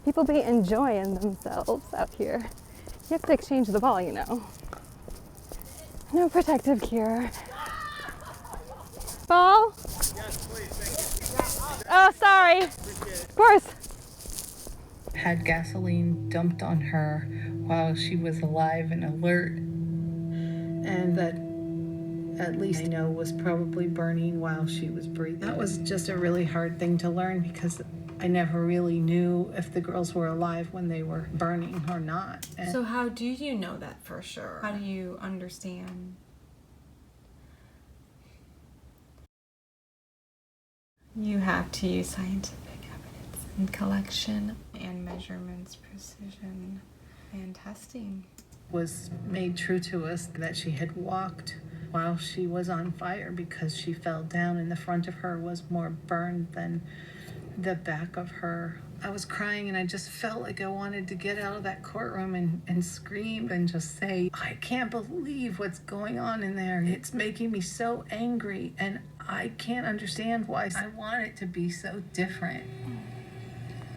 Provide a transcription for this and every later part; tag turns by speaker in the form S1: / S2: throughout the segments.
S1: People be enjoying themselves out here. You have to exchange the ball, you know. No protective gear. Ball?
S2: Yes, please, thank you.
S1: Oh, sorry.
S2: Appreciate it.
S1: Of course.
S3: Had gasoline dumped on her while she was alive and alert, and that at least I know was probably burning while she was breathing. That was just a really hard thing to learn because I never really knew if the girls were alive when they were burning or not. And
S4: so how do you know that for sure? How do you understand? You have to use scientific evidence and collection and measurements, precision, and testing.
S3: was made true to us that she had walked while she was on fire because she fell down and the front of her was more burned than the back of her. I was crying and I just felt like I wanted to get out of that courtroom and scream and just say, I can't believe what's going on in there. It's making me so angry and I can't understand why. I want it to be so different.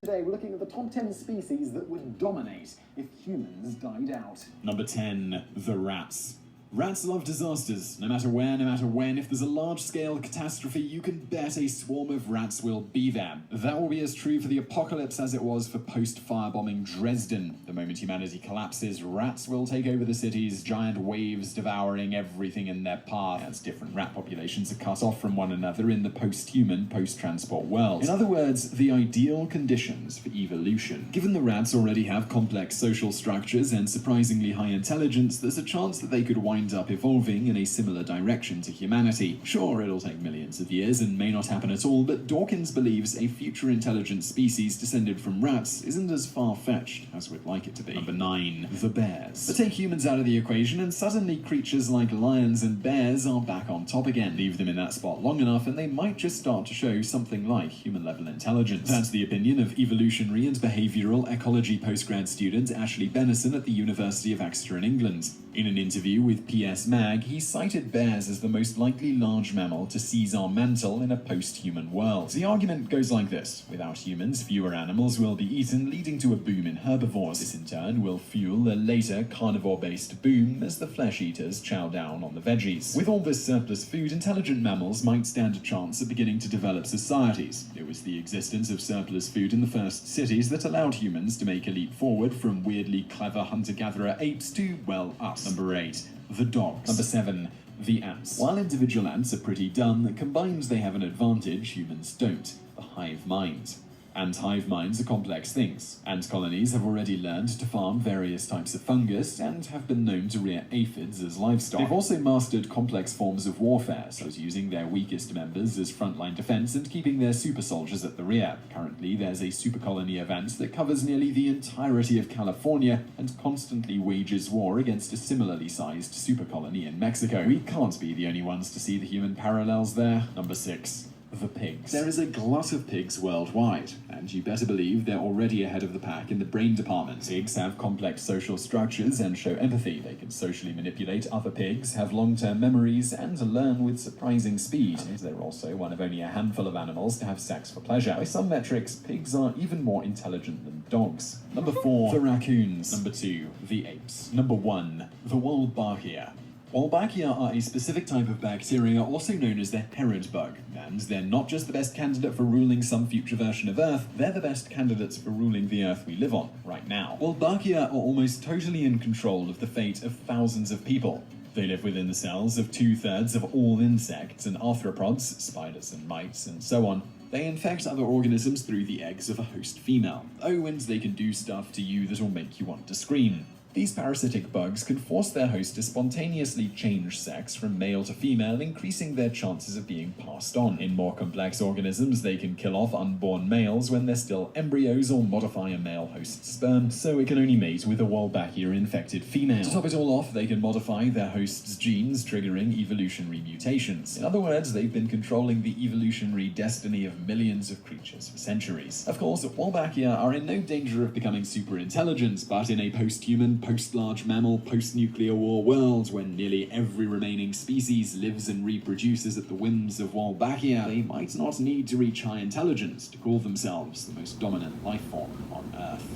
S5: Today we're looking at the top 10 species that would dominate if humans died out.
S6: Number 10, the rats. Rats love disasters, no matter where, no matter when. If there's a large-scale catastrophe, you can bet a swarm of rats will be there. That will be as true for the apocalypse as it was for post-firebombing Dresden. The moment humanity collapses, rats will take over the cities, giant waves devouring everything in their path, as different rat populations are cut off from one another in the post-human, post-transport world. In other words, the ideal conditions for evolution. Given the rats already have complex social structures and surprisingly high intelligence, there's a chance that they could wind up evolving in a similar direction to humanity. Sure, it'll take millions of years and may not happen at all, but Dawkins believes a future intelligent species descended from rats isn't as far-fetched as we'd like it to be. Number 9, the bears. But take humans out of the equation and suddenly creatures like lions and bears are back on top again. Leave them in that spot long enough and they might just start to show something like human-level intelligence. That's the opinion of evolutionary and behavioral ecology postgrad student Ashley Benison at the University of Exeter in England. In an interview with PS Mag, he cited bears as the most likely large mammal to seize our mantle in a post-human world. The argument goes like this. Without humans, fewer animals will be eaten, leading to a boom in herbivores. This in turn will fuel a later carnivore-based boom as the flesh-eaters chow down on the veggies. With all this surplus food, intelligent mammals might stand a chance of beginning to develop societies. It was the existence of surplus food in the first cities that allowed humans to make a leap forward from weirdly clever hunter-gatherer apes to, well, us. Number 8, the dogs. Number 7, the ants. While individual ants are pretty dumb, combined they have an advantage humans don't: the hive mind. And hive minds are complex things. Ant colonies have already learned to farm various types of fungus and have been known to rear aphids as livestock. They've also mastered complex forms of warfare, such as using their weakest members as frontline defense and keeping their super soldiers at the rear. Currently, there's a super colony of ants that covers nearly the entirety of California and constantly wages war against a similarly sized super colony in Mexico. We can't be the only ones to see the human parallels there. Number 6. The pigs. There is a glut of pigs worldwide, and you better believe they're already ahead of the pack in the brain department. Pigs have complex social structures and show empathy. They can socially manipulate other pigs, have long-term memories, and learn with surprising speed. And they're also one of only a handful of animals to have sex for pleasure. By some metrics, pigs are even more intelligent than dogs. Number 4, the raccoons. Number 2, the apes. Number 1, the Wolbachia. Wolbachia are a specific type of bacteria, also known as the Herod bug, and they're not just the best candidate for ruling some future version of Earth, they're the best candidates for ruling the Earth we live on right now. Wolbachia are almost totally in control of the fate of thousands of people. They live within the cells of 2/3 of all insects and arthropods, spiders and mites, and so on. They infect other organisms through the eggs of a host female. Oh, and they can do stuff to you that'll make you want to scream. These parasitic bugs can force their host to spontaneously change sex from male to female, increasing their chances of being passed on. In more complex organisms, they can kill off unborn males when they're still embryos or modify a male host's sperm, so it can only mate with a Wolbachia-infected female. To top it all off, they can modify their host's genes, triggering evolutionary mutations. In other words, they've been controlling the evolutionary destiny of millions of creatures for centuries. Of course, Wolbachia are in no danger of becoming super intelligent, but in a post-human, post-large mammal, post-nuclear war world, when nearly every remaining species lives and reproduces at the whims of Wolbachia, they might not need to reach high intelligence to call themselves the most dominant life form on Earth.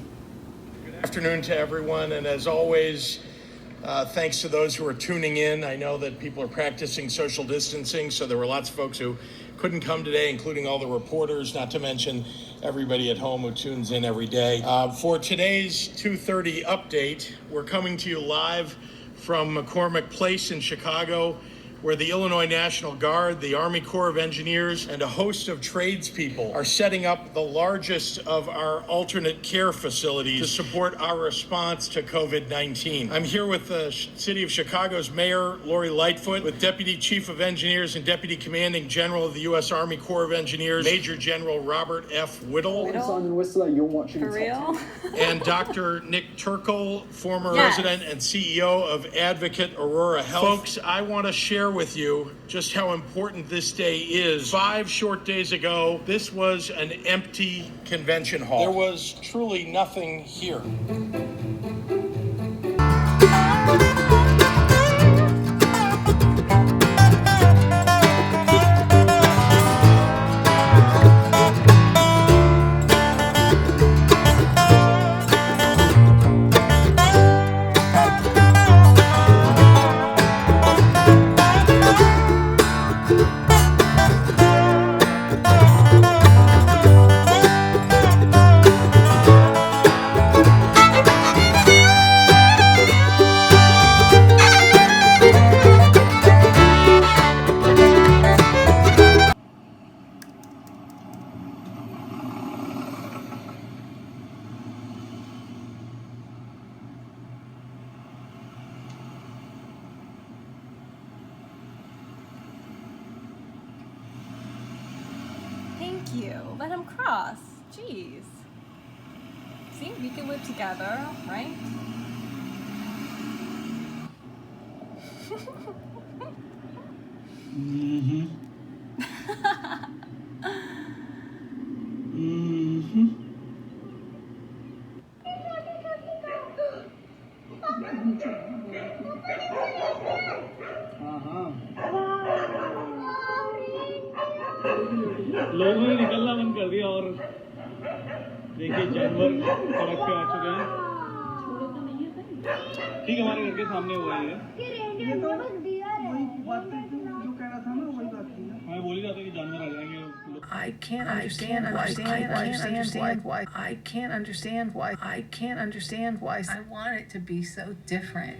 S2: Good afternoon to everyone, and as always, thanks to those who are tuning in. I know that people are practicing social distancing, so there were lots of folks who couldn't come today, including all the reporters, not to mention everybody at home who tunes in every day. For today's 2:30 update, we're coming to you live from McCormick Place in Chicago, where the Illinois National Guard, the Army Corps of Engineers, and a host of tradespeople are setting up the largest of our alternate care facilities to support our response to COVID-19. I'm here with the City of Chicago's Mayor, Lori Lightfoot, with Deputy Chief of Engineers and Deputy Commanding General of the U.S. Army Corps of Engineers, Major General Robert F. Whittle.
S5: I'm Simon Whistler, you're watching
S1: For
S5: Top
S1: real?
S5: 10.
S2: And Dr. Nick Turkle, former president and CEO of Advocate Aurora Health. Folks, I want to share with you just how important this day is. 5 short days ago, this was an empty convention hall. There was truly nothing here.
S4: Thank you. Let him cross. Jeez. See, we can live together, right?
S7: लोगों ने निकलना बंद कर दिया और देखिए जानवर सड़क पे आ चुके हैं। ठीक है, हमारे घर के सामने हुआ है ये तो वही बात जो कह रहा था ना वही बात थी। मैं बोल ही रहा था कि जानवर आ जाएंगे।
S3: I can't understand why. I want it to be so different.